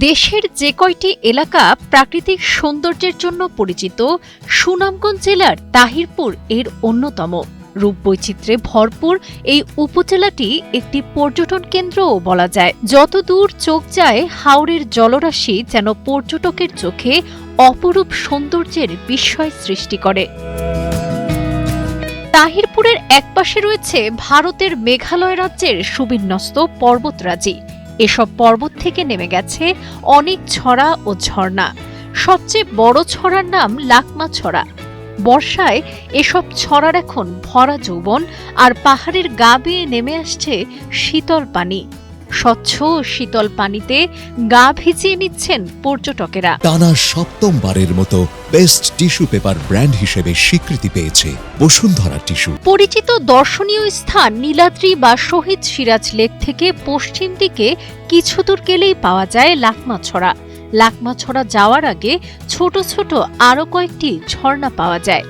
দেশের যে কয়টি এলাকা প্রাকৃতিক সৌন্দর্যের জন্য পরিচিত, সুনামগঞ্জ জেলার তাহিরপুর এর অন্যতম। রূপবৈচিত্র্যে ভরপুর এই উপজেলাটি একটি পর্যটন কেন্দ্রও বলা যায়। যত দূর চোখ যায়, হাওরের জলরাশি যেন পর্যটকের চোখে অপরূপ সৌন্দর্যের বিস্ময় সৃষ্টি করে। তাহিরপুরের একপাশে রয়েছে ভারতের মেঘালয় রাজ্যের সুবিন্যস্ত পর্বতরাজি। এসব পর্বত থেকে নেমে গেছে অনেক ছড়া ও ঝর্ণা। সবচেয়ে বড় ছড়ার নাম লাকমা ছড়া। বর্ষায় এসব ছড়ার এখন ভরা যৌবন, আর পাহাড়ের গা বেয়ে নেমে আসছে শীতল পানি। স্বচ্ছ শীতল পানিতে গা ভিজিয়ে নিচ্ছেন পর্যটকেরা। টানা সপ্তমবারের মতো বেস্ট টিস্যু পেপার ব্র্যান্ড হিসেবে স্বীকৃতি পেয়েছে বসুন্ধরা টিস্যু। পরিচিত দর্শনীয় স্থান নীলাদ্রি বা শহীদ সিরাজ লেক থেকে পশ্চিম দিকে কিছু দূর গেলেই পাওয়া যায় লাকমাছড়া। লাকমাছড়া যাওয়ার আগে ছোট ছোট আরো কয়েকটি ঝর্ণা পাওয়া যায়।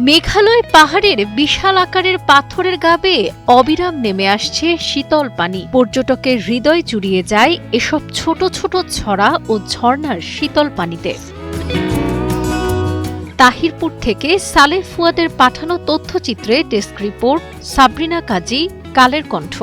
মেঘালয় পাহাড়ের বিশাল আকারের পাথরের গা বেয়ে অবিরাম নেমে আসছে শীতল পানি। পর্যটকের হৃদয় জুড়িয়ে যায় এসব ছোট ছোট ছড়া ও ঝর্ণার শীতল পানিতে। তাহিরপুর থেকে সালেহ ফুয়াদের পাঠানো তথ্যচিত্রে ডেস্ক রিপোর্ট, সাবরিনা কাজী, কালের কণ্ঠ।